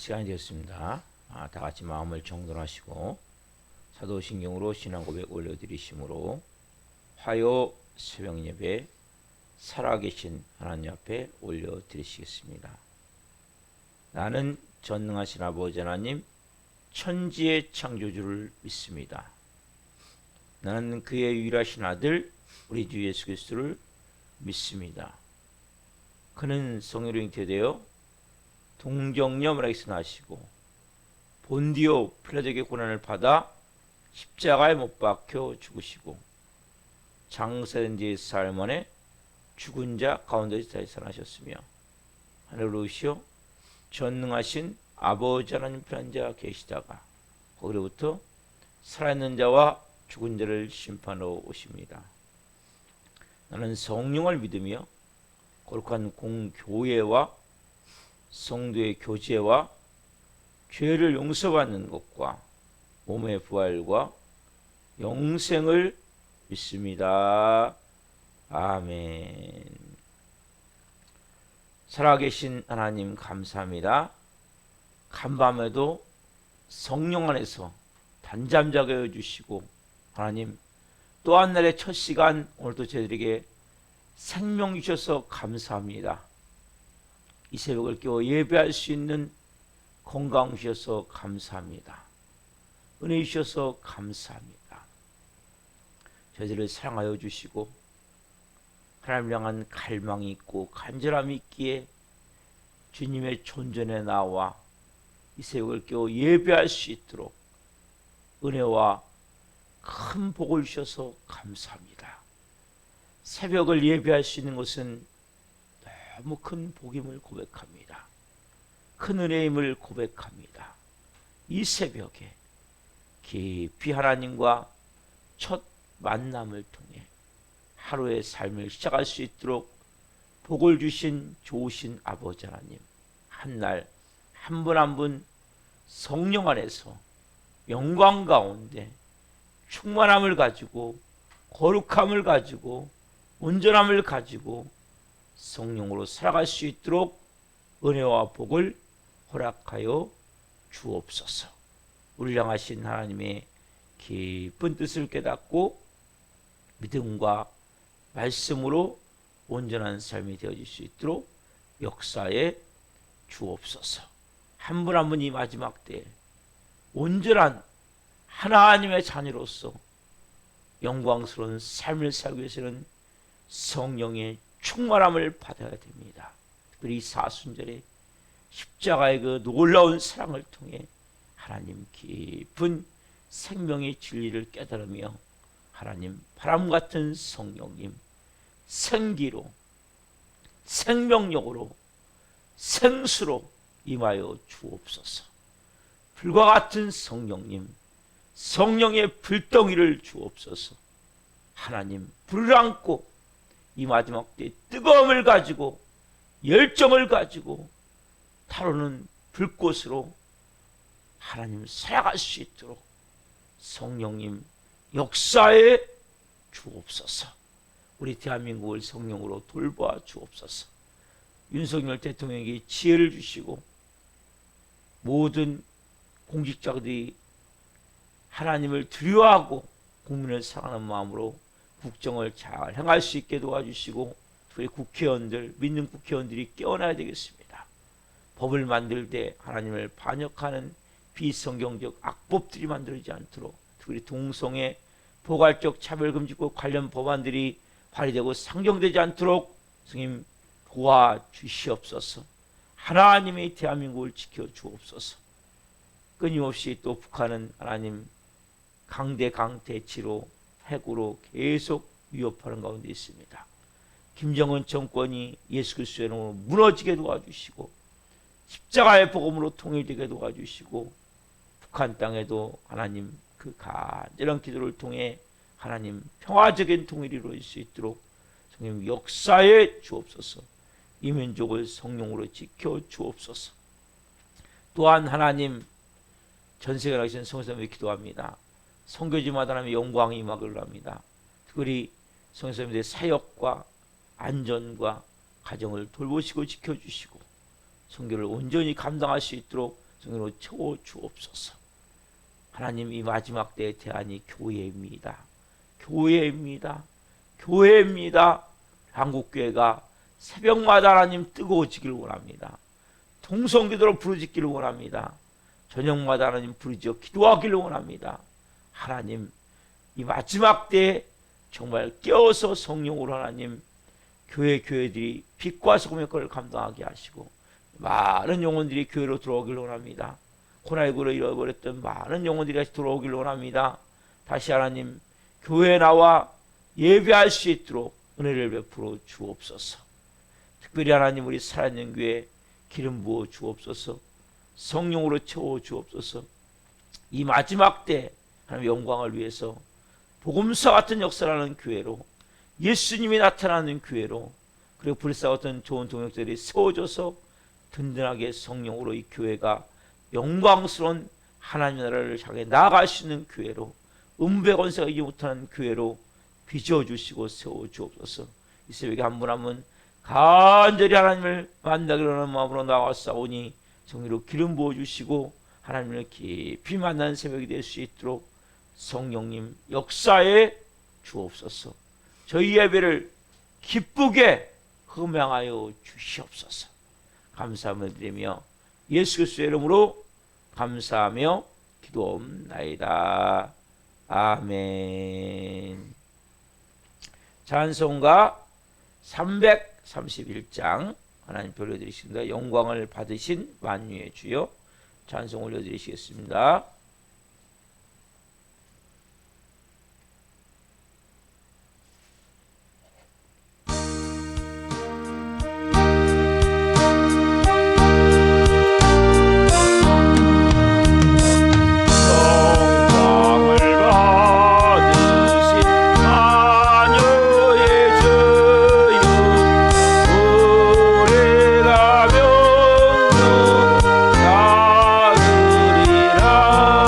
시간이 되었습니다. 다 같이 마음을 정돈하시고 사도신경으로 신앙 고백 올려드리심으로 화요 새벽 예배 살아계신 하나님 앞에 올려드리시겠습니다. 나는 전능하신 아버지 하나님 천지의 창조주를 믿습니다. 나는 그의 유일하신 아들 우리 주 예수 그리스도를 믿습니다. 그는 성령으로 잉태되어 동정녀 마리아에서 나시고 본디오 필라도에게 고난을 받아 십자가에 못 박혀 죽으시고 장사된 뒤 사흘 만에 죽은 자 가운데서 다시 살아나셨으며 하늘로 오시어 전능하신 아버지 하나님 편한 자 계시다가 거기로부터 살아있는 자와 죽은 자를 심판하러 오십니다. 나는 성령을 믿으며 거룩한 공교회와 성도의 교제와 죄를 용서받는 것과 몸의 부활과 영생을 믿습니다. 아멘. 살아계신 하나님 감사합니다. 간밤에도 성령 안에서 단잠자게 해주시고 하나님 또 한 날의 첫 시간 오늘도 저희들에게 생명 주셔서 감사합니다. 이 새벽을 깨워 예배할 수 있는 건강 주셔서 감사합니다. 은혜 주셔서 감사합니다. 저희들을 사랑하여 주시고 하나님을 향한 갈망이 있고 간절함이 있기에 주님의 존전에 나와 이 새벽을 깨워 예배할 수 있도록 은혜와 큰 복을 주셔서 감사합니다. 새벽을 예배할 수 있는 것은 너무 큰 복임을 고백합니다. 큰 은혜임을 고백합니다. 이 새벽에 깊이 하나님과 첫 만남을 통해 하루의 삶을 시작할 수 있도록 복을 주신 좋으신 아버지 하나님, 한날 한 분 한 분 성령 안에서 영광 가운데 충만함을 가지고 거룩함을 가지고 온전함을 가지고 성령으로 살아갈 수 있도록 은혜와 복을 허락하여 주옵소서. 우리를 향하신 하나님의 깊은 뜻을 깨닫고 믿음과 말씀으로 온전한 삶이 되어질 수 있도록 역사에 주옵소서. 한 분 한 분 이 마지막 때에 온전한 하나님의 자녀로서 영광스러운 삶을 살기 위해서는 성령의 충만함을 받아야 됩니다. 특별히 사순절에 십자가의 그 놀라운 사랑을 통해 하나님 깊은 생명의 진리를 깨달으며 하나님 바람 같은 성령님 생기로 생명력으로 생수로 임하여 주옵소서. 불과 같은 성령님 성령의 불덩이를 주옵소서. 하나님 불을 안고 이 마지막 때 뜨거움을 가지고 열정을 가지고 타오르는 불꽃으로 하나님 살아갈 수 있도록 성령님 역사에 주옵소서. 우리 대한민국을 성령으로 돌보아 주옵소서. 윤석열 대통령에게 지혜를 주시고 모든 공직자들이 하나님을 두려워하고 국민을 사랑하는 마음으로 국정을 잘 행할 수 있게 도와주시고 우리 국회의원들 믿는 국회의원들이 깨어나야 되겠습니다. 법을 만들 때 하나님을 반역하는 비성경적 악법들이 만들어지지 않도록 특히 동성애 포괄적 차별금지법 관련 법안들이 발의되고 상정되지 않도록 스님 도와주시옵소서. 하나님의 대한민국을 지켜주옵소서. 끊임없이 또 북한은 하나님 강대강 대치로 핵으로 계속 위협하는 가운데 있습니다. 김정은 정권이 예수 그리스도의 이름으로 무너지게 도와주시고 십자가의 복음으로 통일되게 도와주시고 북한 땅에도 하나님 그 간절한 기도를 통해 하나님 평화적인 통일이 이루어질 수 있도록 성령 역사에 주옵소서. 이 민족을 성령으로 지켜 주옵소서. 또한 하나님 전 세계에 계신 성도님을 기도합니다. 선교지마다 하나님의 영광이 임하기를 합니다. 특별히 성도님들의 사역과 안전과 가정을 돌보시고 지켜주시고 선교를 온전히 감당할 수 있도록 성령으로 채워 주옵소서. 하나님, 이 마지막 때의 대안이 교회입니다. 교회입니다. 교회입니다. 한국교회가 새벽마다 하나님 뜨거워지기를 원합니다. 통성기도로 부르짖기를 원합니다. 저녁마다 하나님 부르짖어 기도하기를 원합니다. 하나님, 이 마지막 때에 정말 깨어서 성령으로 하나님 교회들이 빛과 소금의 것을 감당하게 하시고 많은 영혼들이 교회로 들어오기를 원합니다. 코로나19로 잃어버렸던 많은 영혼들이 다시 돌아오기를 원합니다. 다시 하나님 교회에 나와 예배할 수 있도록 은혜를 베풀어 주옵소서. 특별히 하나님, 우리 살아있는 교회에 기름 부어 주옵소서. 성령으로 채워 주옵소서. 이 마지막 때 하나님 영광을 위해서 복음사 같은 역사를 하는 교회로, 예수님이 나타나는 교회로, 그리고 불쌍했던 좋은 동역자들이 세워져서 든든하게 성령으로 이 교회가 영광스러운 하나님의 나라를 향해 나아갈 수 있는 교회로, 은배건세가 이기 못하는 교회로 빚어주시고 세워주옵소서. 이 새벽에 한 분 한 분 간절히 하나님을 만나기로 하는 마음으로 나아가사오니 성령으로 기름 부어주시고 하나님을 깊이 만나는 새벽이 될 수 있도록 성령님 역사에 주옵소서. 저희 예배를 기쁘게 흠양하여 주시옵소서. 감사함을 드리며 예수 그리스도의 이름으로 감사하며 기도옵나이다. 아멘. 찬송가 331장 하나님 올려드리십니다. 영광을 받으신 만유의 주여, 찬송 올려드리시겠습니다. 우리가 명령 다 그리라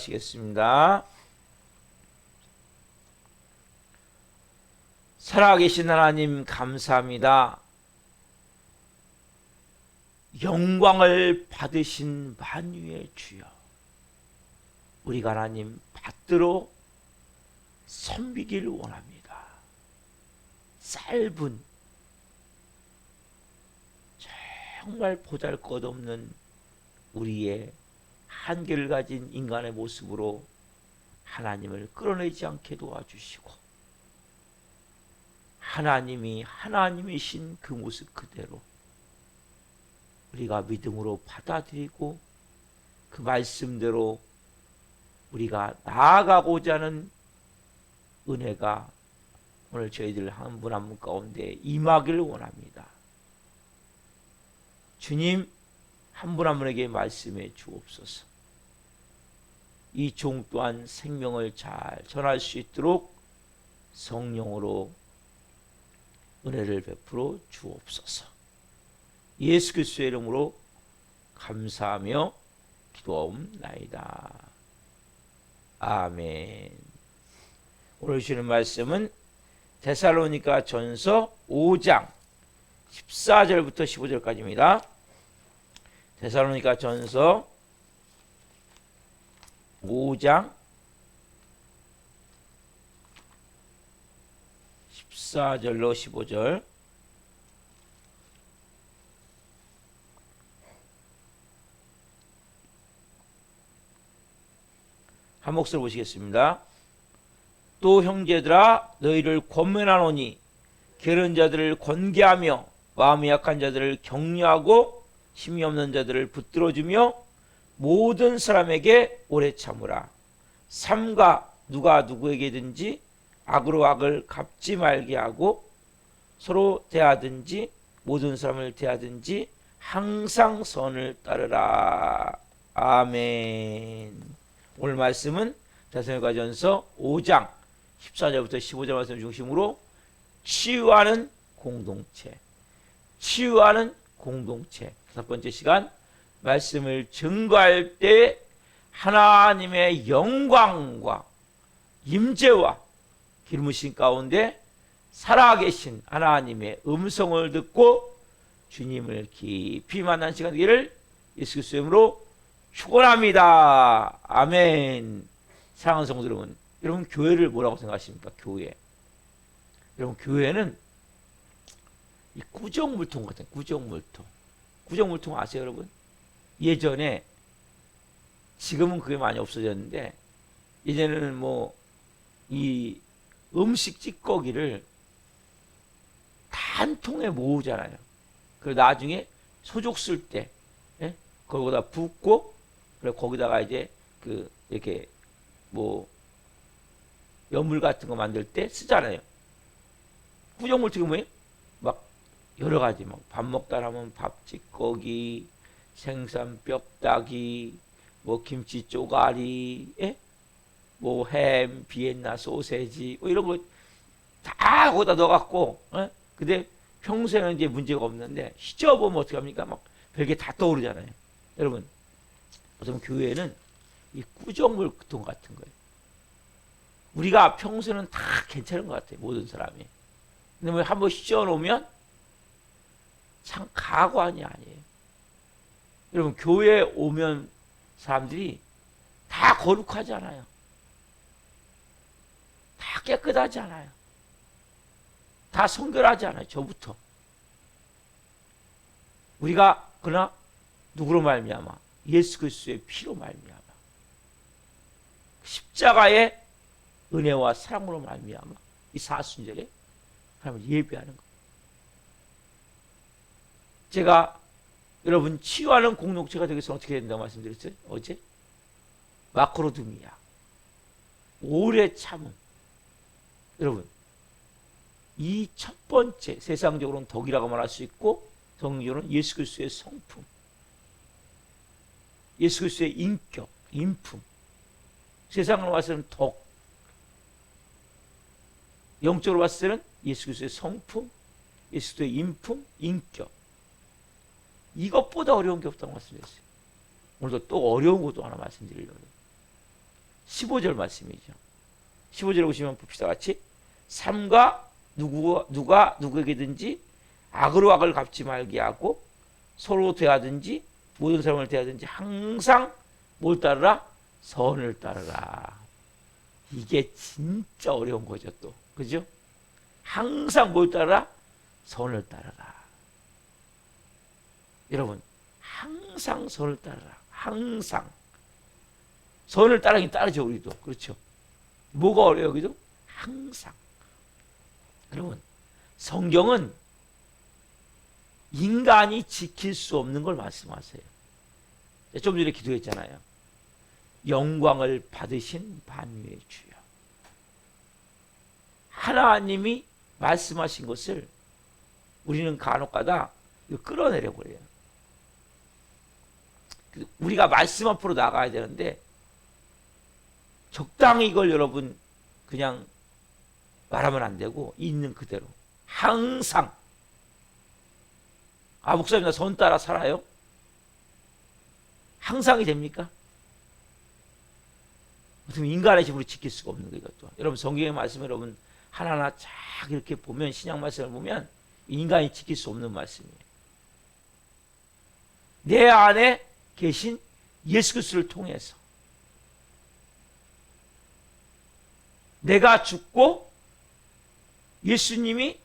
기도하시겠습니다. 살아계신 하나님 감사합니다. 영광을 받으신 만유의 주여, 우리가 하나님 받들어 섬기길 원합니다. 짧은, 정말 보잘것없는 우리의 한계를 가진 인간의 모습으로 하나님을 끌어내지 않게 도와주시고, 하나님이 하나님이신 그 모습 그대로 우리가 믿음으로 받아들이고 그 말씀대로 우리가 나아가고자 하는 은혜가 오늘 저희들 한 분 한 분 가운데 임하기를 원합니다. 주님, 한 분 한 분에게 말씀해 주옵소서. 이 종 또한 생명을 잘 전할 수 있도록 성령으로 은혜를 베풀어 주옵소서. 예수 그리스도의 이름으로 감사하며 기도하옵나이다. 아멘. 오늘 주시는 말씀은 데살로니가 전서 5장 14절부터 15절까지입니다. 데살로니가 전서 5장 14절로 15절. 한 목소리 보시겠습니다. 또 형제들아, 너희를 권면하노니 게으른 자들을 권계하며 마음이 약한 자들을 격려하고 힘이 없는 자들을 붙들어주며 모든 사람에게 오래 참으라. 삼가 누가 누구에게든지 악으로 악을 갚지 말게 하고 서로 대하든지 모든 사람을 대하든지 항상 선을 따르라. 아멘. 오늘 말씀은 데살로니가전서 5장 14절부터 15절 말씀 중심으로 치유하는 공동체, 치유하는 공동체. 첫 번째 시간 말씀을 증거할 때 하나님의 영광과 임재와 기름부으신 가운데 살아계신 하나님의 음성을 듣고 주님을 깊이 만난 시간 되기를 예수 그리스도의 이름으로 축원합니다. 아멘. 사랑하는 성도 여러분, 여러분 교회를 뭐라고 생각하십니까? 교회. 여러분 교회는 이 구정물통 같은 구정물통. 구정물통 아세요, 여러분? 예전에, 지금은 그게 많이 없어졌는데 예전에는 뭐 이 음식 찌꺼기를 다 한 통에 모으잖아요. 그리고 나중에 소족 쓸 때, 예? 거기다 붓고, 그리고 거기다가 이제 그 이렇게 뭐 연물 같은 거 만들 때 쓰잖아요. 구정물통이 뭐예요? 막 여러 가지, 막 밥 먹다 하면 밥 찌꺼기, 생선 뼈다귀, 뭐 김치 쪼가리, 예? 뭐 햄, 비엔나 소세지, 뭐 이런 거 다 거기다 넣어갖고, 예? 근데 평소에는 이제 문제가 없는데 휘저어보면 어떻게 합니까? 막 별게 다 떠오르잖아요. 여러분, 어쩌면 교회는 이 구정물통 같은 거예요. 우리가 평소에는 다 괜찮은 것 같아요, 모든 사람이. 근데 뭐 한번 휘저어 놓으면 참 가관이 아니에요. 여러분, 교회에 오면 사람들이 다 거룩하지 않아요. 다 깨끗하지 않아요. 다 성결하지 않아요. 저부터. 우리가 그러나 누구로 말미암아? 예수 그리스도의 피로 말미암아, 십자가의 은혜와 사랑으로 말미암아 이 사순절에 하나님을 예배하는 것. 제가 여러분 치유하는 공동체가 되기 위해서 어떻게 된다고 말씀드렸어요? 어제 마크로두미야, 오래 참음. 여러분, 이 첫 번째, 세상적으로는 덕이라고 말할 수 있고 성경적으로는 예수 그리스도의 성품, 예수 그리스도의 인격, 인품. 세상으로 봤을 때는 덕, 영적으로 봤을 때는 예수 그리스도의 성품, 예수 그리스도의 인품, 인격. 이것보다 어려운 게 없다고 말씀드렸어요. 오늘도 또 어려운 것도 하나 말씀드리려고 해요. 15절 말씀이죠. 15절에 보시면 봅시다. 같이. 삼가 누가 누구에게든지 악으로 악을 갚지 말게 하고 서로 대하든지 모든 사람을 대하든지 항상 뭘 따르라? 선을 따르라. 이게 진짜 어려운 거죠, 또. 그죠? 항상 뭘 따르라? 선을 따르라. 여러분, 항상 선을 따르라. 항상. 선을 따르긴 따르죠, 우리도. 그렇죠? 뭐가 어려워요, 여기도? 항상. 여러분, 성경은 인간이 지킬 수 없는 걸 말씀하세요. 좀 전에 기도했잖아요. 영광을 받으신 만유의 주여. 하나님이 말씀하신 것을 우리는 간혹가다 끌어내려고 그래요. 우리가 말씀 앞으로 나가야 되는데 적당히 이걸 여러분 그냥 말하면 안 되고 있는 그대로 항상. 아, 목사님 나 선 따라 살아요? 항상이 됩니까? 어떻게 인간의 힘으로 지킬 수가 없는 거예요, 이것도. 여러분 성경의 말씀 여러분 하나하나 쫙 이렇게 보면 신약 말씀을 보면 인간이 지킬 수 없는 말씀이에요. 내 안에 계신 예수 그리스도를 통해서 내가 죽고 예수님이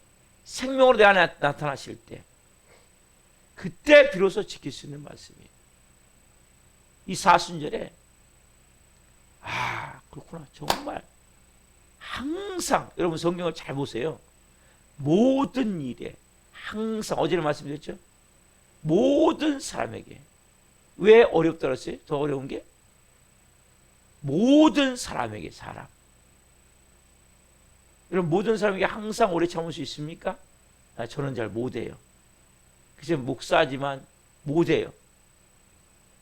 생명으로 내 안에 나타나실 때 그때 비로소 지킬 수 있는 말씀이에요. 이 사순절에 아 그렇구나 정말 항상 여러분 성경을 잘 보세요. 모든 일에 항상 어제는 말씀드렸죠. 모든 사람에게 왜 어렵다 그랬어요? 더 어려운 게 모든 사람에게 사람. 여러분 모든 사람에게 항상 오래 참을 수 있습니까? 아, 저는 잘 못해요. 그래서 목사지만 못해요.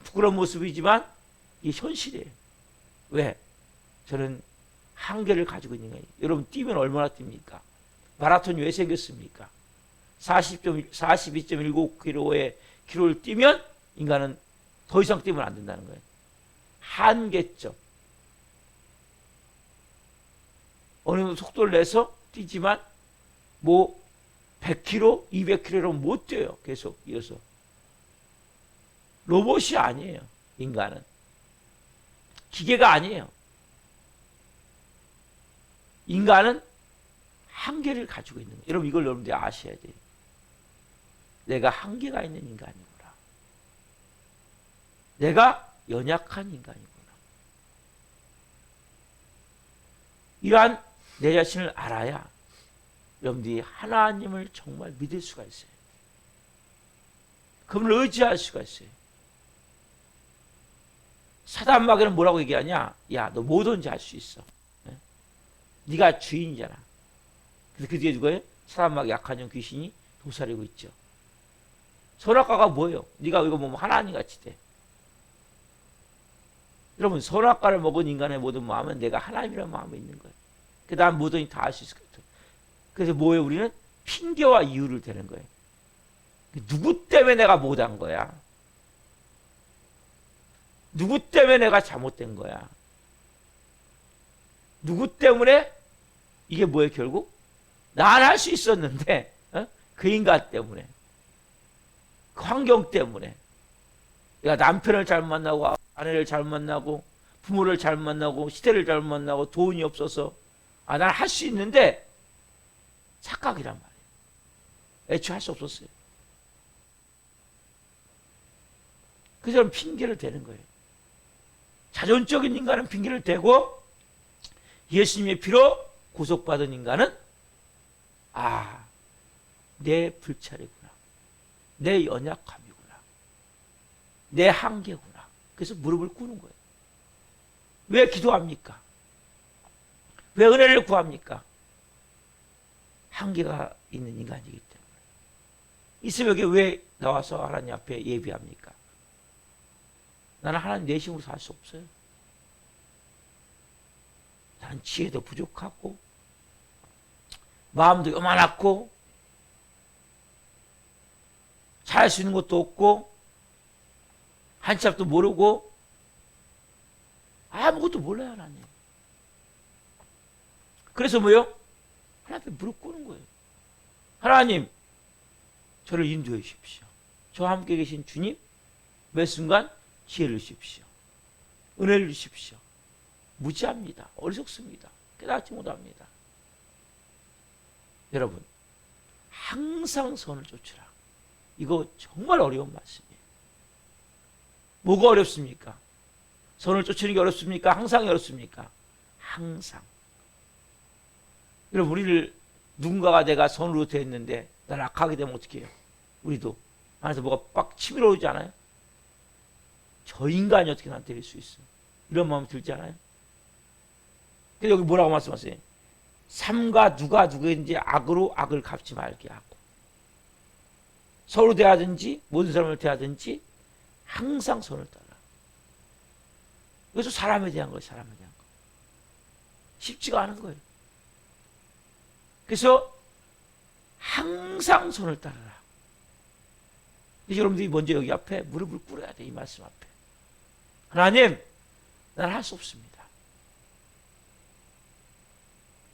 부끄러운 모습이지만 이게 현실이에요. 왜? 저는 한계를 가지고 있는 거예요. 여러분 뛰면 얼마나 뜁니까? 마라톤이 왜 생겼습니까? 42.19km의 기로를 뛰면 인간은 더 이상 뛰면 안 된다는 거예요. 한계점. 어느 정도 속도를 내서 뛰지만 뭐 100km, 200km로 못 뛰어요. 계속 이어서. 로봇이 아니에요. 인간은. 기계가 아니에요. 인간은 한계를 가지고 있는 거예요. 여러분 이걸 여러분들이 아셔야 돼요. 내가 한계가 있는 인간이구나. 내가 연약한 인간이구나. 이러한 내 자신을 알아야 여러분들이 하나님을 정말 믿을 수가 있어요. 그분을 의지할 수가 있어요. 사단 마귀는 뭐라고 얘기하냐? 야, 너 뭐든지 할 수 있어. 네? 네가 주인이잖아. 그래서 그 뒤에 누구예요? 사단 마귀 약한 영 귀신이 도사리고 있죠. 선악과가 뭐예요? 네가 이거 보면 하나님 같이 돼. 여러분 선악과를 먹은 인간의 모든 마음은 내가 하나님이라는 마음이 있는 거예요. 그 다음 뭐든지 다 할 수 있을 것 같아요. 그래서 뭐예요? 우리는 핑계와 이유를 대는 거예요. 누구 때문에 내가 못한 거야? 누구 때문에 내가 잘못된 거야? 누구 때문에 이게 뭐예요? 결국 난 할 수 있었는데 그 인간 때문에 그 환경 때문에 내가 남편을 잘못 만나고 아내를 잘못 만나고 부모를 잘못 만나고 시대를 잘못 만나고 돈이 없어서 아, 난 할 수 있는데 착각이란 말이에요. 애초에 할 수 없었어요. 그 사람 핑계를 대는 거예요. 자존적인 인간은 핑계를 대고 예수님의 피로 구속받은 인간은 아, 내 불찰이구나. 내 연약함이구나. 내 한계구나. 그래서 무릎을 꿇는 거예요. 왜 기도합니까? 왜 은혜를 구합니까? 한계가 있는 인간이기 때문에. 이 새벽에 왜 나와서 하나님 앞에 예비합니까? 나는 하나님 내 힘으로 살 수 없어요. 나는 지혜도 부족하고 마음도 요만하고 잘할 수 있는 것도 없고 한참도 모르고 아무것도 몰라요, 하나님. 그래서 뭐요? 하나님 앞에 무릎 꿇는 거예요. 하나님, 저를 인도해 주십시오. 저와 함께 계신 주님, 매 순간 지혜를 주십시오. 은혜를 주십시오. 무지합니다. 어리석습니다. 깨닫지 못합니다. 여러분, 항상 선을 쫓으라. 이거 정말 어려운 말씀이에요. 뭐가 어렵습니까? 선을 쫓는 게 어렵습니까? 항상 어렵습니까? 항상. 여러분, 우리를 누군가가 내가 선으로 대했는데 나를 악하게 되면 어떻게 해요? 우리도 안에서 뭐가 빡 치밀어 오지 않아요? 저 인간이 어떻게 나한테 때릴 수 있어? 이런 마음이 들지 않아요? 근데 여기 뭐라고 말씀하세요? 삼가 누가 누구인지 악으로 악을 갚지 말게 하고, 서로 대하든지 모든 사람을 대하든지 항상 선을 따라. 그래서 사람에 대한 거예요. 사람에 대한 거. 쉽지가 않은 거예요. 그래서 항상 선을 따르라. 여러분들이 먼저 여기 앞에 무릎을 꿇어야 돼. 이 말씀 앞에. 하나님, 나는 할 수 없습니다.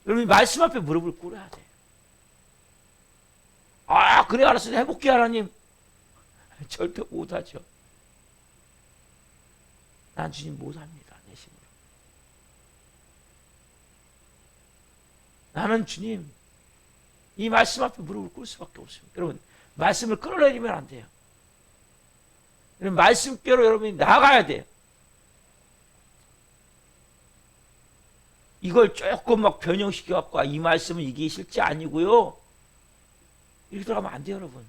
여러분, 이 말씀 앞에 무릎을 꿇어야 돼. 아, 그래, 알았어. 해볼게, 하나님. 절대 못하죠. 난 주님 못합니다. 내 힘으로. 나는 주님, 이 말씀 앞에 무릎을 꿇을 수밖에 없습니다. 여러분, 말씀을 끌어내리면 안 돼요. 여러분, 말씀께로 여러분이 나아가야 돼요. 이걸 조금 막 변형시켜갖고, 이 말씀은 이게 실제 아니고요. 이렇게 들어가면 안 돼요, 여러분.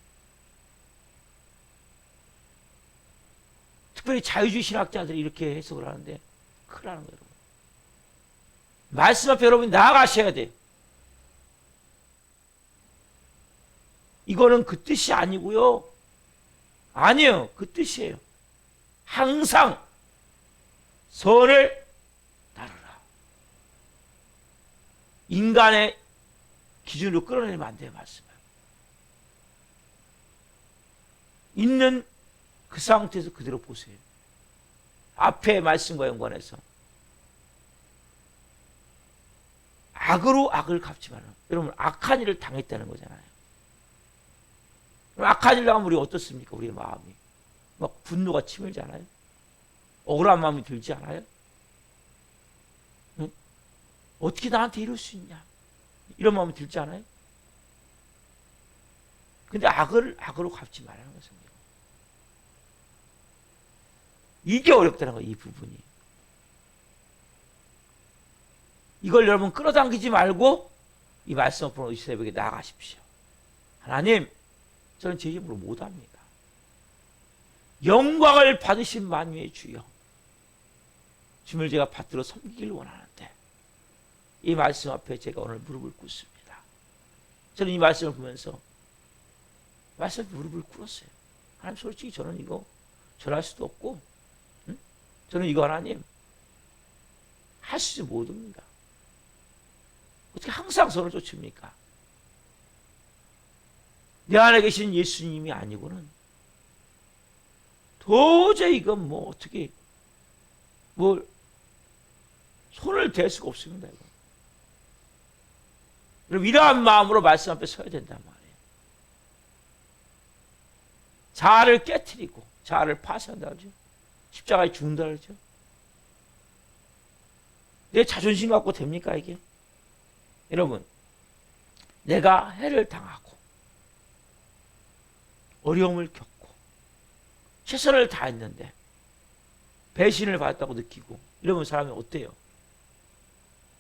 특별히 자유주의 신학자들이 이렇게 해석을 하는데, 큰일 나는 거예요, 여러분. 말씀 앞에 여러분이 나아가셔야 돼요. 이거는 그 뜻이 아니고요. 아니에요. 그 뜻이에요. 항상 선을 따르라. 인간의 기준으로 끌어내리면 안 돼요. 말씀을. 있는 그 상태에서 그대로 보세요. 앞에 말씀과 연관해서 악으로 악을 갚지 말라. 여러분, 악한 일을 당했다는 거잖아요. 악한 일 당하면 우리 어떻습니까? 우리의 마음이 막 분노가 치밀지 않아요? 억울한 마음이 들지 않아요? 응? 어떻게 나한테 이럴 수 있냐? 이런 마음이 들지 않아요? 근데 악을 악으로 갚지 말라는 것입니다. 이게 어렵다는 거예요. 이 부분이. 이걸 여러분 끌어당기지 말고 이 말씀 앞으로 이 새벽에 나아가십시오. 하나님, 저는 제 힘으로 못합니다. 영광을 받으신 만유의 주여, 주님을 제가 받들어 섬기길 원하는데 이 말씀 앞에 제가 오늘 무릎을 꿇습니다. 저는 이 말씀을 보면서 말씀 앞에 무릎을 꿇었어요. 하나님, 솔직히 저는 이거 전할 수도 없고, 저는 이거 하나님 할 수 못합니다. 어떻게 항상 선을 쫓습니까? 내 안에 계신 예수님이 아니고는 도저히 이건 뭐 어떻게 뭐 손을 댈 수가 없습니다. 이거. 그럼 이러한 마음으로 말씀 앞에 서야 된단 말이에요. 자아를 깨트리고 자아를 파쇄한다 그러죠. 십자가에 죽는다 그러죠. 내 자존심 갖고 됩니까 이게? 여러분, 내가 해를 당하고 어려움을 겪고 최선을 다했는데 배신을 받았다고 느끼고 이러면 사람이 어때요?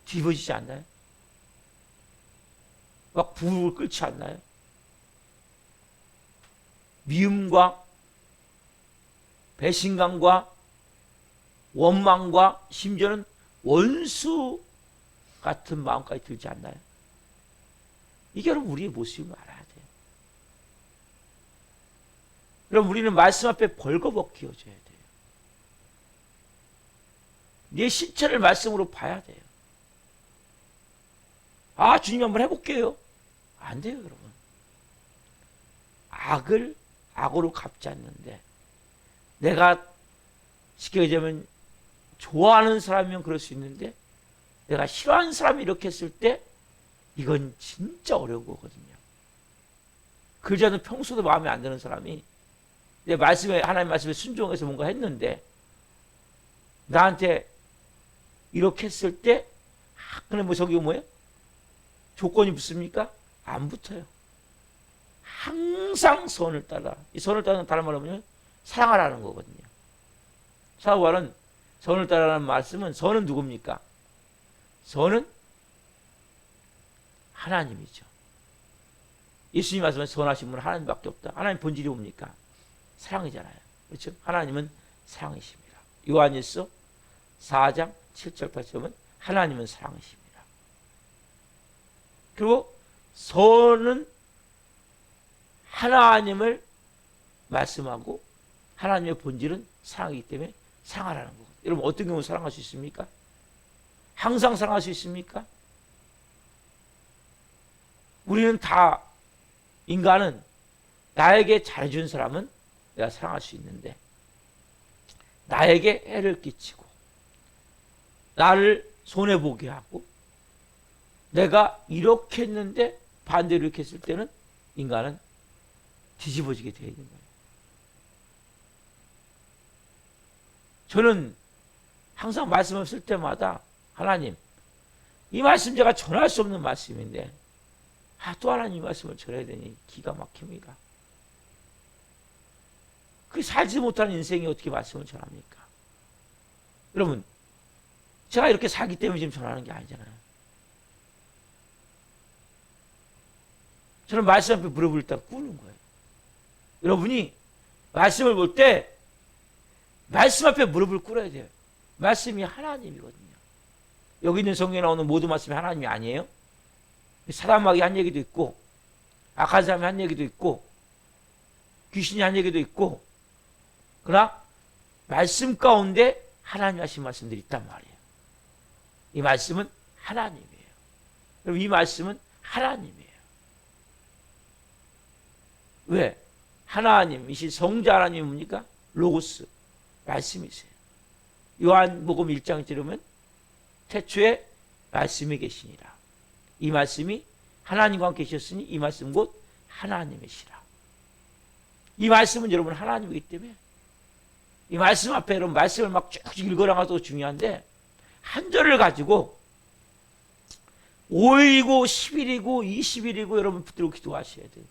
뒤집어지지 않나요? 막 부부를 끓지 않나요? 미움과 배신감과 원망과 심지어는 원수 같은 마음까지 들지 않나요? 이게 여러분 우리의 모습을 알아야 돼요. 여러분, 우리는 말씀 앞에 벌거벗겨져야 돼요. 내 신체를 말씀으로 봐야 돼요. 아, 주님 한번 해볼게요. 안 돼요, 여러분. 악을 악으로 갚지 않는데 내가 쉽게 얘기하면 좋아하는 사람이면 그럴 수 있는데 내가 싫어하는 사람이 이렇게 했을 때 이건 진짜 어려운 거거든요. 그러자도 평소도 마음에 안 드는 사람이 내 말씀에, 하나님 말씀에 순종해서 뭔가 했는데 나한테 이렇게 했을 때 근데 뭐 저기 뭐예요? 조건이 붙습니까? 안 붙어요. 항상 선을 따라. 이 선을 따르는 다른 말로 하면 사랑하라는 거거든요. 사도바울은 선을 따라라는 말씀은, 선은 누굽니까? 선은 하나님이죠. 예수님 말씀은 선하신 분은 하나님밖에 없다. 하나님 본질이 뭡니까? 사랑이잖아요. 그렇죠? 하나님은 사랑이십니다. 요한일서 4장 7절 8절은 하나님은 사랑이십니다. 그리고 선은 하나님을 말씀하고 하나님의 본질은 사랑이기 때문에 사랑하라는 거거든요. 여러분 어떤 경우 사랑할 수 있습니까? 항상 사랑할 수 있습니까? 우리는 다, 인간은 나에게 잘해준 사람은 내가 사랑할 수 있는데 나에게 해를 끼치고 나를 손해보게 하고 내가 이렇게 했는데 반대로 이렇게 했을 때는 인간은 뒤집어지게 되어 있는 거예요. 저는 항상 말씀을 쓸 때마다 하나님, 이 말씀 제가 전할 수 없는 말씀인데 또 하나님 이 말씀을 전해야 되니 기가 막힙니다. 그 살지 못하는 인생이 어떻게 말씀을 전합니까? 여러분, 제가 이렇게 살기 때문에 지금 전하는 게 아니잖아요. 저는 말씀 앞에 무릎을 일단 꿇는 거예요. 여러분이 말씀을 볼 때 말씀 앞에 무릎을 꿇어야 돼요. 말씀이 하나님이거든요. 여기 있는 성경에 나오는 모든 말씀이 하나님이 아니에요? 사람마귀 한 얘기도 있고 악한 사람이 한 얘기도 있고 귀신이 한 얘기도 있고, 그러나 말씀 가운데 하나님 하신 말씀들이 있단 말이에요. 이 말씀은 하나님이에요. 그럼 이 말씀은 하나님이에요. 왜? 하나님이신 성자 하나님이 뭡니까? 로고스, 말씀이세요. 요한복음 1장 들으면 태초에 말씀이 계시니라. 이 말씀이 하나님과 함께 계셨으니 이 말씀 곧 하나님이시라. 이 말씀은 여러분 하나님이기 때문에 이 말씀 앞에 여러분 말씀을 막 쭉 읽어나가도 중요한데 한 절을 가지고 5일이고 10일이고 20일이고 여러분 붙들고 기도하셔야 돼요.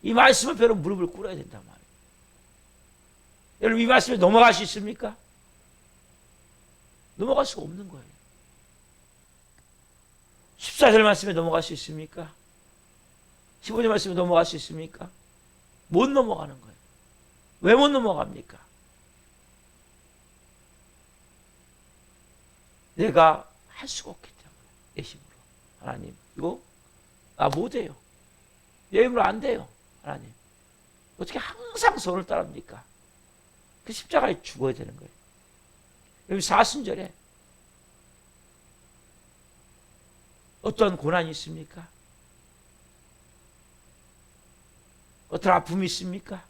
이 말씀 앞에 여러분 무릎을 꿇어야 된단 말이에요. 여러분 이 말씀에 넘어갈 수 있습니까? 넘어갈 수가 없는 거예요. 14절 말씀에 넘어갈 수 있습니까? 15절 말씀에 넘어갈 수 있습니까? 못 넘어가는 거예요. 왜 못 넘어갑니까? 내가 할 수가 없기 때문에. 내 힘으로. 하나님, 이거 나 못해요. 내 힘으로 안 돼요. 하나님, 어떻게 항상 선을 따릅니까? 그 십자가에 죽어야 되는 거예요. 여기 사순절에 어떤 고난이 있습니까? 어떤 아픔이 있습니까?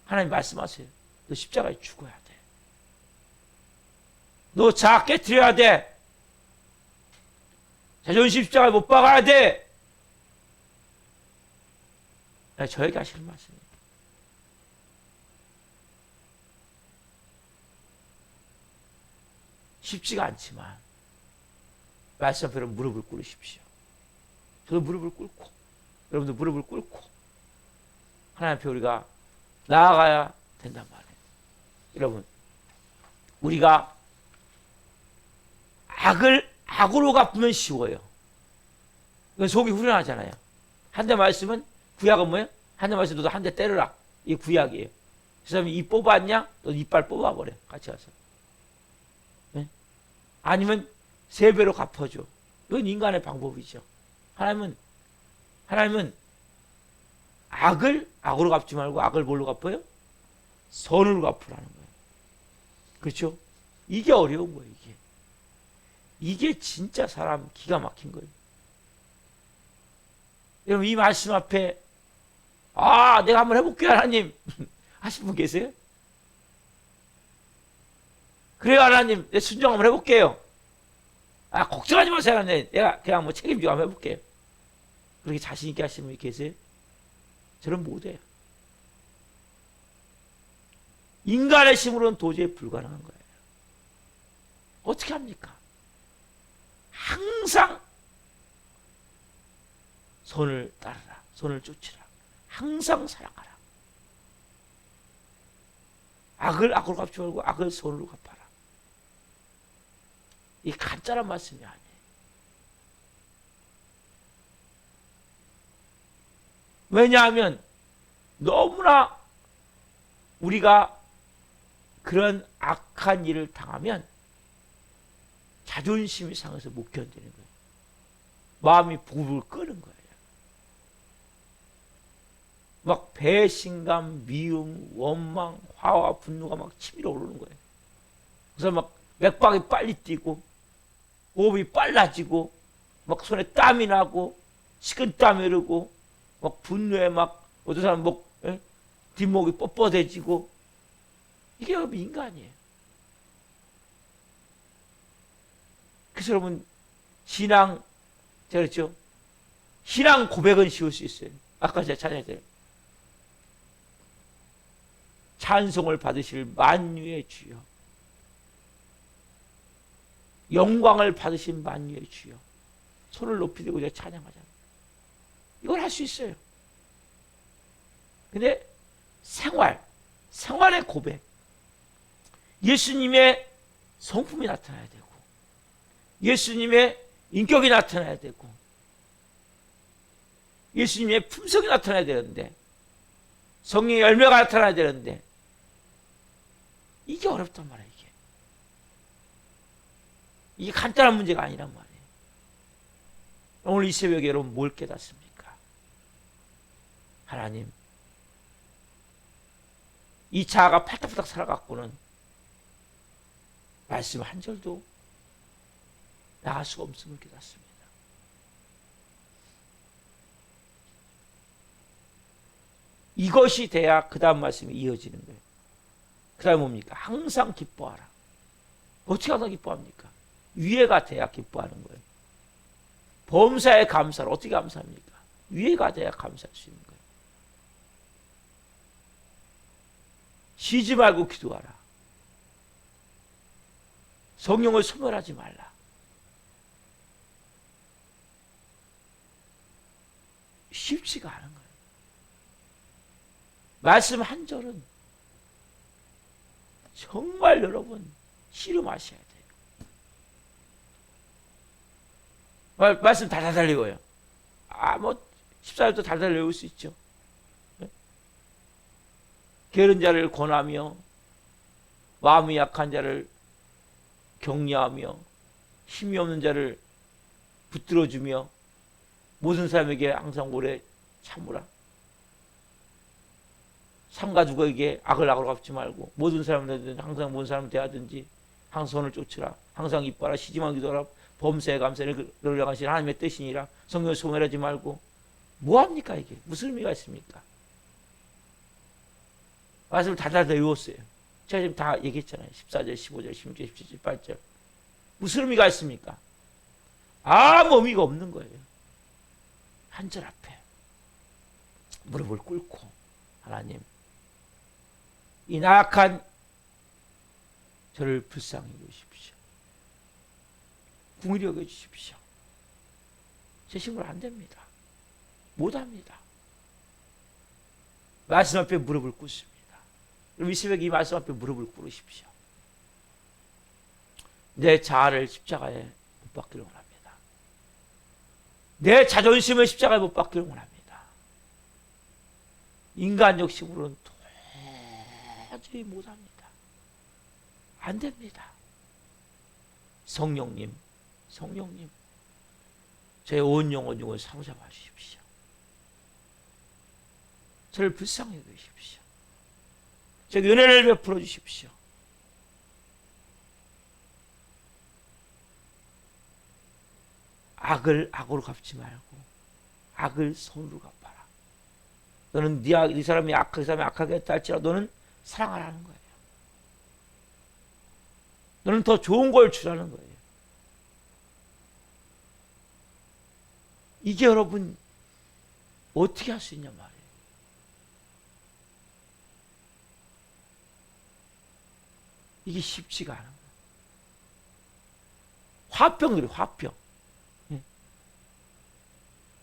하나님 말씀하세요. 너 십자가에 죽어야 돼. 너 자아 깨트려야 돼. 자존심 십자가에 못 박아야 돼. 저에게 하시는 말씀이에요. 쉽지가 않지만 말씀 앞에 무릎을 꿇으십시오. 저도 무릎을 꿇고 여러분도 무릎을 꿇고 하나님 앞에 우리가 나아가야 된단 말이에요. 여러분, 우리가 악으로 갚으면 쉬워요. 이건 속이 후련하잖아요. 한 대 말씀은, 구약은 뭐예요? 한 대 말씀 너도 한 대 때려라. 이게 구약이에요. 그 사람이 입 뽑았냐? 너 이빨 뽑아버려. 같이 가서. 네? 아니면 3배로 갚아줘. 이건 인간의 방법이죠. 하나님은 악으로 갚지 말고 악을 뭘로 갚아요? 선으로 갚으라는 거예요. 그렇죠? 이게 어려운 거예요. 이게 진짜 사람 기가 막힌 거예요. 여러분 이 말씀 앞에 내가 한번 해볼게요 하나님 하신 분 계세요? 그래요, 하나님. 내 순종 한번 해볼게요. 아, 걱정하지 마세요, 하나님. 내가 그냥 뭐 책임지고 한번 해볼게요. 그렇게 자신있게 하시는 분이 계세요? 저는 못해요. 인간의 힘으로는 도저히 불가능한 거예요. 어떻게 합니까? 항상 손을 따르라. 손을 쫓으라. 항상 사랑하라. 악을 악으로 갚지 말고 악을 손으로 갚아라. 이 간단한 말씀이 아니에요. 왜냐하면 너무나 우리가 그런 악한 일을 당하면 자존심이 상해서 못 견디는 거예요. 마음이 부글부글 끓는 거예요. 막 배신감, 미움, 원망, 화와 분노가 막 치밀어 오르는 거예요. 그래서 막 맥박이 빨리 뛰고 호흡이 빨라지고 막 손에 땀이 나고 식은땀이 흐르고 막 분노에 막 어떤 사람 목 뒷목이 뻣뻣해지고 이게 여러분 인간이에요. 그래서 여러분 신앙 제가 그랬죠. 신앙 고백은 쉬울 수 있어요. 아까 제가 찬양했잖아요. 찬송을 받으실 만유의 주여, 영광을 받으신 만유의 주여, 손을 높이 들고 제가 찬양하잖아요. 이걸 할 수 있어요. 근데 생활의 고백, 예수님의 성품이 나타나야 되고 예수님의 인격이 나타나야 되고 예수님의 품성이 나타나야 되는데 성령의 열매가 나타나야 되는데 이게 어렵단 말이에요. 이게 간단한 문제가 아니란 말이에요. 오늘 이 새벽에 여러분 뭘 깨닫습니까? 하나님, 이 자아가 팔딱팔딱 살아갖고는 말씀 한 절도 나갈 수가 없음을 깨닫습니다. 이것이 돼야 그 다음 말씀이 이어지는 거예요. 그 다음에 뭡니까? 항상 기뻐하라. 어떻게 항상 기뻐합니까? 위해가 돼야 기뻐하는 거예요. 범사에 감사를 어떻게 감사합니까? 위해가 돼야 감사할 수 있는 거예요. 쉬지 말고 기도하라. 성령을 소멸하지 말라. 쉽지가 않은 거예요. 말씀 한 절은 정말 여러분 씨름하셔야 돼요. 말씀 달달달 외워요. 뭐 14절도 달달달 외울 수 있죠. 게으른 자를 권하며 마음이 약한 자를 격려하며 힘이 없는 자를 붙들어주며 모든 사람에게 항상 오래 참으라. 삼가 죽어에게 악을 악으로 갚지 말고 모든 사람들은 항상 모든 사람 대하든지 항상 손을 쫓으라. 항상 이뻐라. 쉬지만 기도하라. 범사에 감사를 그러려 하신 하나님의 뜻이니라. 성령을 소멸하지 말고 뭐합니까 이게? 무슨 의미가 있습니까? 말씀을 다다다 외웠어요. 제가 지금 다 얘기했잖아요. 14절, 15절, 16절, 17절, 18절. 무슨 의미가 있습니까? 아무 의미가 없는 거예요. 한 절 앞에 무릎을 꿇고 하나님, 이 나약한 저를 불쌍히 여기십시오. 긍휼히 여겨주십시오. 제 힘으로 안 됩니다. 못합니다. 말씀 앞에 무릎을 꿇습니다. 그럼 이 새벽에 이 말씀 앞에 무릎을 꿇으십시오. 내 자아를 십자가에 못 박기를 원합니다. 내 자존심을 십자가에 못 박기를 원합니다. 인간적 힘으로는 도저히 못합니다. 안 됩니다. 성령님, 제 온 영혼 중을 사로잡아 주십시오. 저를 불쌍히 여기십시오. 제게 은혜를 베풀어 주십시오. 악을 악으로 갚지 말고 악을 손으로 갚아라. 너는 네 사람이 악하게 했다 할지라도 너는 사랑하라는 거예요. 너는 더 좋은 걸 주라는 거예요. 이게 여러분 어떻게 할 수 있냐 말이에요. 이게 쉽지가 않은 거예요. 화병들이 화병. 예.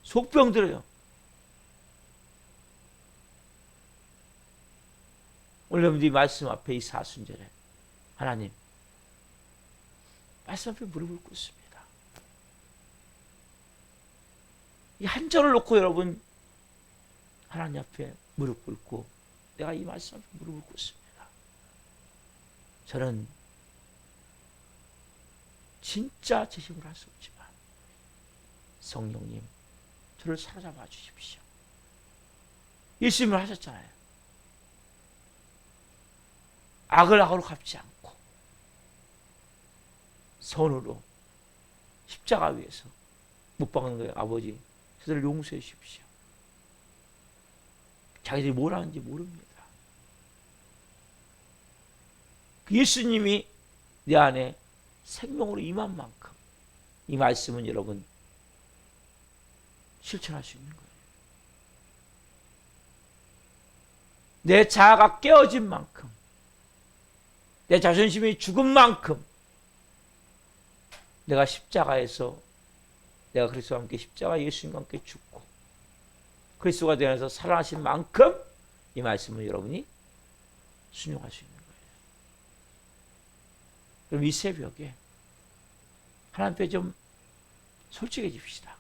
속병 들어요. 오늘 여러분들이 말씀 앞에 이 사순절에 하나님 말씀 앞에 무릎을 꿇습니다. 이 한 절을 놓고 여러분 하나님 앞에 무릎 꿇고 내가 이 말씀 앞에 무릎을 꿇습니다. 저는 진짜 제 힘으로 할 수 없지만 성령님 저를 사로잡아 주십시오. 예수님을 하셨잖아요. 악을 악으로 갚지 않고 선으로 십자가 위에서 못 박는 거예요. 아버지 저들을 용서해 주십시오. 자기들이 뭘 하는지 모릅니다. 그 예수님이 내 안에 생명으로 임한 만큼 이 말씀은 여러분 실천할 수 있는 거예요. 내 자아가 깨어진 만큼 내 자존심이 죽은 만큼 내가 십자가에서 내가 그리스도와 함께 십자가 예수님과 함께 죽고 그리스도가 되어서 살아나신 만큼 이 말씀을 여러분이 순종할 수 있는 거예요. 그럼 이 새벽에 하나님 앞에 좀 솔직해집시다.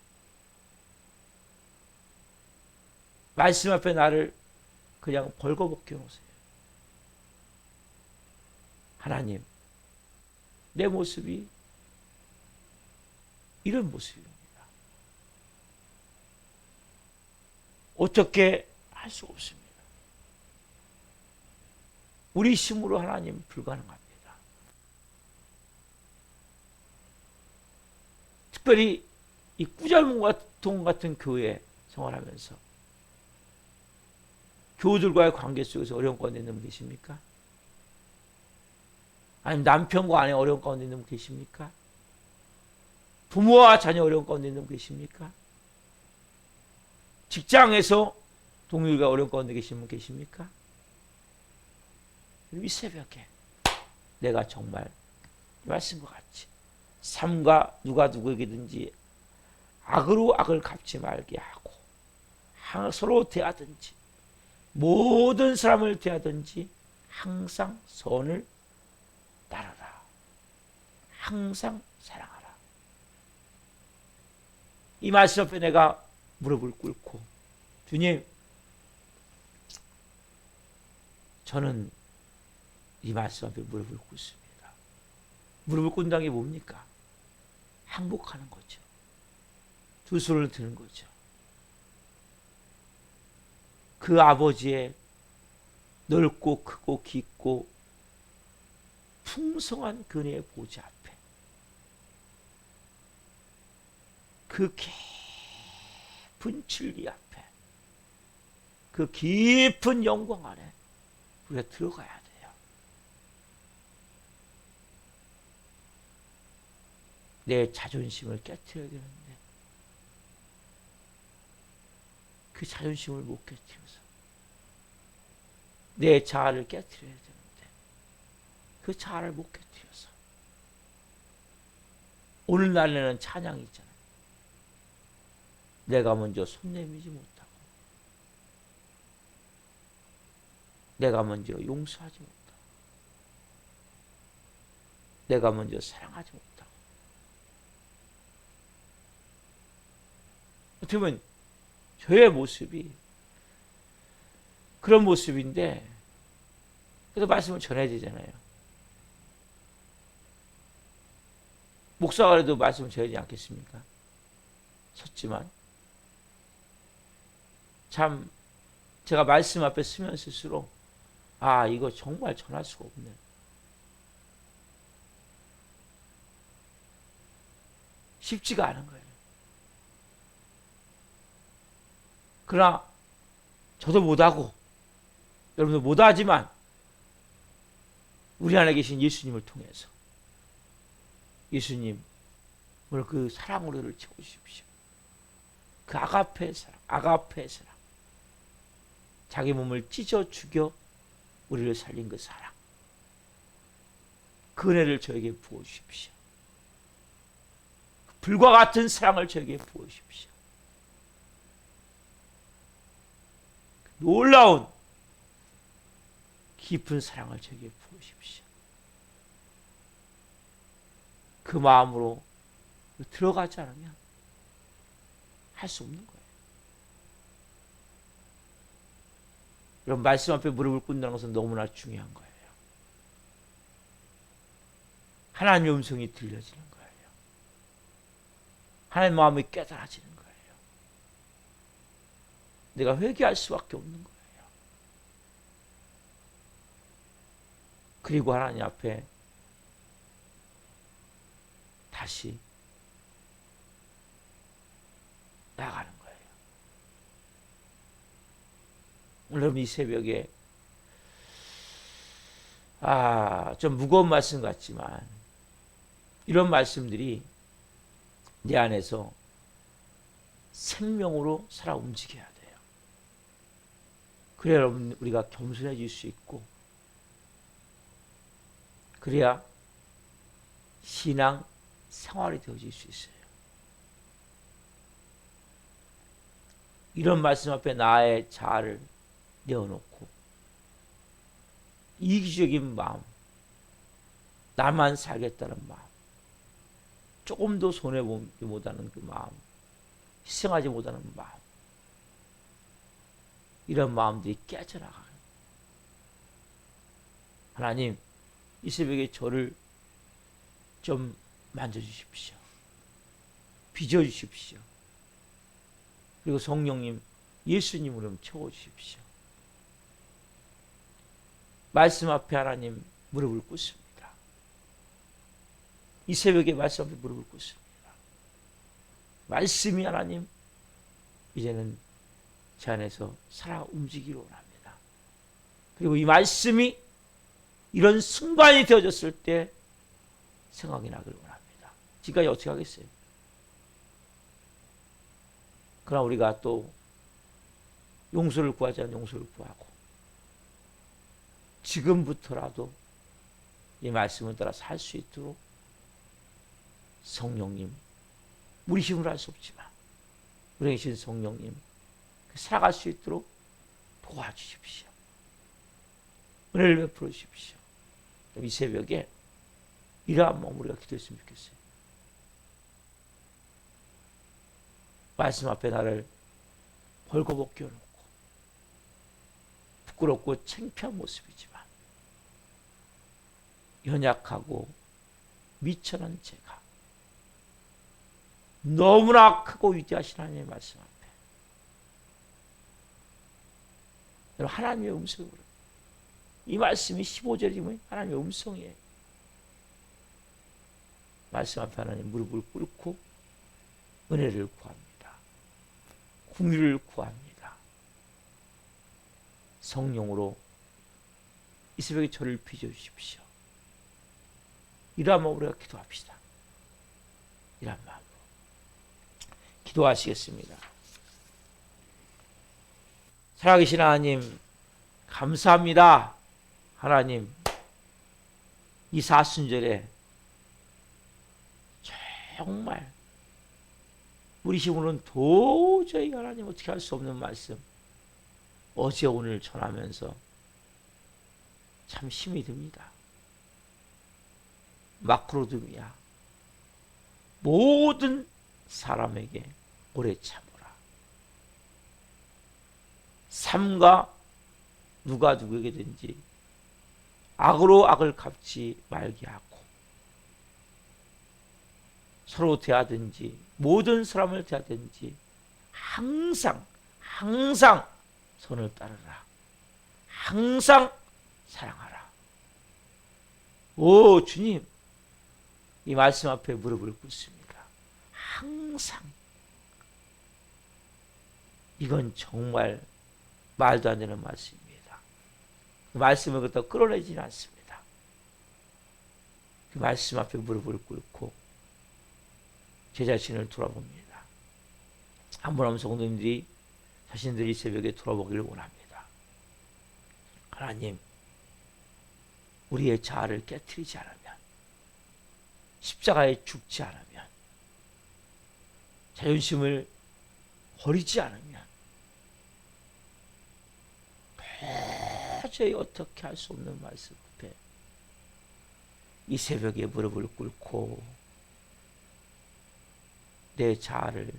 말씀 앞에 나를 그냥 벌거벗겨 놓으세요. 하나님, 내 모습이 이런 모습입니다. 어떻게 할 수 없습니다. 우리 힘으로 하나님 불가능합니다. 특별히 이 꾸절문 같은 교회 생활하면서 교우들과의 관계 속에서 어려운 가운데 있는 분 계십니까? 아니면 남편과 아내 어려운 가운데 있는 분 계십니까? 부모와 자녀 어려운 가운데 있는 분 계십니까? 직장에서 동료가 어려운 가운데 계신 분 계십니까? 이 새벽에 내가 정말 말씀과 같이 삶과 누가 누구에게든지 악으로 악을 갚지 말게 하고 서로 대하든지 모든 사람을 대하든지 항상 선을 따르라. 항상 사랑하라. 이 말씀 앞에 내가 무릎을 꿇고 주님 저는 이 말씀 앞에 무릎을 꿇습니다. 무릎을 꿇는다는 게 뭡니까? 항복하는 거죠. 두 손을 드는 거죠. 그 아버지의 넓고 크고 깊고 풍성한 그네의 보좌 앞에 그 깊은 진리 앞에 그 깊은 영광 안에 우리가 들어가야 돼요. 내 자존심을 깨트려야 되는데 그 자존심을 못 깨트려서 내 자아를 깨트려야 되는데 그 자아를 못 깨트려서 오늘날에는 찬양이 있잖아요. 내가 먼저 손 내밀지 못하고 내가 먼저 용서하지 못하고 내가 먼저 사랑하지 못하고 어떻게 보면 저의 모습이 그런 모습인데 그래도 말씀을 전해야 되잖아요. 목사가 그래도 말씀을 전해야 되지 않겠습니까? 섰지만 참 제가 말씀 앞에 쓰면 쓸수록 아 이거 정말 전할 수가 없네. 쉽지가 않은 거예요. 그러나 저도 못하고 여러분도 못하지만 우리 안에 계신 예수님을 통해서 예수님, 오늘 그 사랑으로 우리를 채워주십시오. 그 아가페의 사랑, 아가페의 사랑. 자기 몸을 찢어 죽여 우리를 살린 그 사랑. 그 은혜를 저에게 부어주십시오. 불과 같은 사랑을 저에게 부어주십시오. 놀라운 깊은 사랑을 저에게 부어주십시오. 그 마음으로 들어가지 않으면 할 수 없는 거예요. 이런 말씀 앞에 무릎을 꿇는다는 것은 너무나 중요한 거예요. 하나님의 음성이 들려지는 거예요. 하나님의 마음이 깨달아지는 거예요. 내가 회개할 수밖에 없는 거예요. 그리고 하나님 앞에 다시 나가는 거예요. 오늘 이 새벽에 좀 무거운 말씀 같지만 이런 말씀들이 내 안에서 생명으로 살아 움직여야 돼요. 그래야 여러분 우리가 겸손해질 수 있고, 그래야 신앙 생활이 되어질 수 있어요. 이런 말씀 앞에 나의 자아를 내어놓고 이기적인 마음, 나만 살겠다는 마음, 조금도 손해보지 못하는 그 마음, 희생하지 못하는 마음, 이런 마음들이 깨져나가요. 하나님, 이 새벽에 저를 좀 만져주십시오. 빚어주십시오. 그리고 성령님, 예수님으로 채워주십시오. 말씀 앞에 하나님 무릎을 꿇습니다. 이 새벽에 말씀 앞에 무릎을 꿇습니다. 말씀이 하나님, 이제는 제 안에서 살아 움직이기를 원합니다. 그리고 이 말씀이 이런 순간이 되어졌을 때 생각이 나길 원합니다. 지금까지 어떻게 하겠어요? 그러나 우리가 또 용서를 구하자면 용서를 구하고, 지금부터라도 이 말씀을 따라 살 수 있도록 성령님, 우리 힘으로 할 수 없지만 우리 계신 성령님, 살아갈 수 있도록 도와주십시오. 은혜를 베풀어 주십시오. 이 새벽에 이러한 마음으로 우리가 기도했으면 좋겠어요. 말씀 앞에 나를 벌거벗겨 놓고 부끄럽고 창피한 모습이지만 연약하고 미천한 제가 너무나 크고 위대하신 하나님의 말씀 앞에 여러분, 하나님의 음성으로, 이 말씀이 15절이면 하나님의 음성이에요. 말씀 앞에 하나님 무릎을 꿇고 은혜를 구합니다. 긍휼을 구합니다. 성령으로 이 새벽에 저를 빚어주십시오. 이러한 마음으로 우리가 기도합시다. 이러한 마음으로 기도하시겠습니다. 살아계신 하나님, 감사합니다. 하나님, 이 사순절에 정말 우리 힘으로는 도저히 하나님 어떻게 할 수 없는 말씀, 어제 오늘 전하면서 참 힘이 듭니다. 마크로드미야, 모든 사람에게 오래 참으라. 삼가 누가 누구에게든지 악으로 악을 갚지 말게 하고, 서로 대하든지 모든 사람을 대하든지 항상 선을 따르라. 항상 사랑하라. 오 주님, 이 말씀 앞에 무릎을 꿇습니다. 항상. 이건 정말 말도 안 되는 말씀입니다. 그 말씀을 그렇다고 끌어내지는 않습니다. 그 말씀 앞에 무릎을 꿇고 제 자신을 돌아봅니다. 한 분 한 분 성도님들이 자신들이 새벽에 돌아보기를 원합니다. 하나님, 우리의 자아를 깨트리지 않으면, 십자가에 죽지 않으면, 자존심을 버리지 않으면 도저히 어떻게 할 수 없는 말씀 앞에 이 새벽에 무릎을 꿇고 내 자아를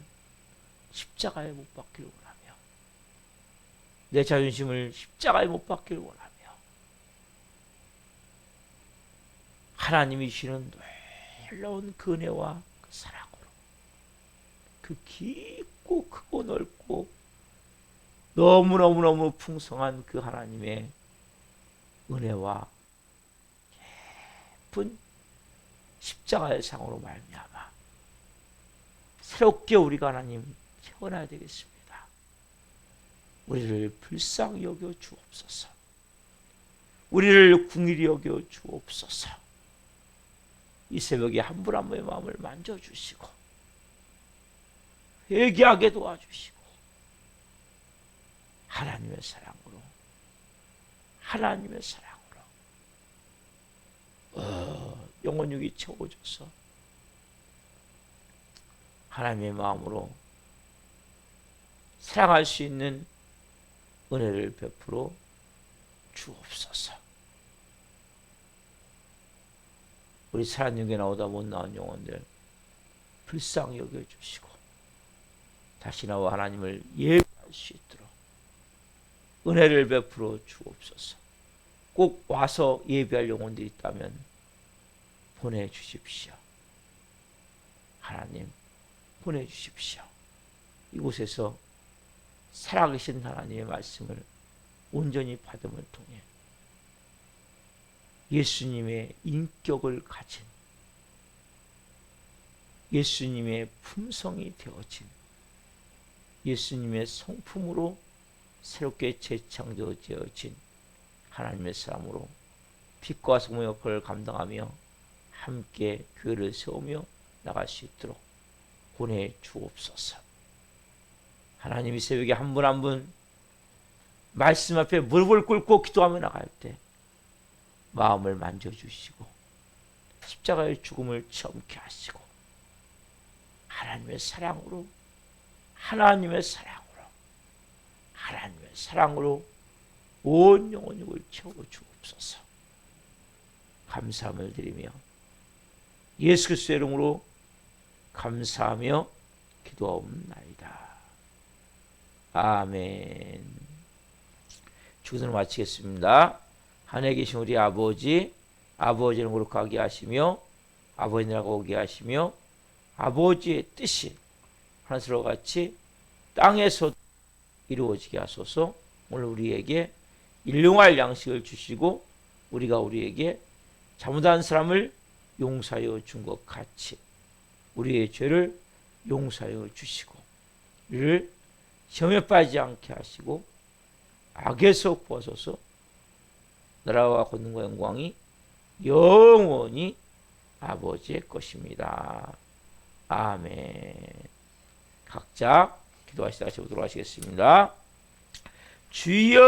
십자가에 못 박기를 원하며, 내 자존심을 십자가에 못 박기를 원하며, 하나님이 주시는 놀라운 그 은혜와 그 사랑으로, 그 깊고 크고 넓고 너무너무너무 풍성한 그 하나님의 은혜와 예쁜 십자가의 상으로 말미암아 새롭게 우리가 하나님 태어나야 되겠습니다. 우리를 불쌍히 여겨 주옵소서. 우리를 긍휼히 여겨 주옵소서. 이 새벽에 한 분 한 분의 마음을 만져주시고 회개하게 도와주시고 하나님의 사랑으로, 하나님의 사랑으로 영혼육이 채워져서 하나님의 마음으로 사랑할 수 있는 은혜를 베풀어 주옵소서. 우리 사랑육에 나오다 못 나온 영혼들 불쌍히 여겨주시고 다시 나와 하나님을 예배할 수 있도록 은혜를 베풀어 주옵소서. 꼭 와서 예배할 영혼들이 있다면 보내주십시오. 하나님 보내주십시오. 이곳에서 살아계신 하나님의 말씀을 온전히 받음을 통해 예수님의 인격을 가진, 예수님의 품성이 되어진, 예수님의 성품으로 새롭게 재창조되어진 하나님의 사람으로 빛과 소금의 역할을 감당하며 함께 교회를 세우며 나갈 수 있도록 보내주옵소서. 하나님이 새벽에 한 분 한 분 말씀 앞에 무릎을 꿇고 기도하며 나갈 때 마음을 만져주시고 십자가의 죽음을 체험케 하시고 하나님의 사랑으로, 하나님의 사랑으로, 하나님의 사랑으로 온 영혼을 채워주옵소서. 감사함을 드리며 예수 그리스도의 이름으로 감사하며 기도하옵나이다. 아멘. 주기도를 마치겠습니다. 하늘에 계신 우리 아버지, 아버지는 거룩하게 하시며 아버지라고 오게 하시며 아버지의 뜻이 하늘과 같이 땅에서 이루어지게 하소서. 오늘 우리에게 일용할 양식을 주시고 우리가 우리에게 잘못한 사람을 용서하여 준 것 같이 우리의 죄를 용서하여 주시고 우리를 시험에 빠지지 않게 하시고 악에서 구하소서. 나라와 권능과 영광이 영원히 아버지의 것입니다. 아멘. 각자 기도하시다가 제보도록 하시겠습니다. 주여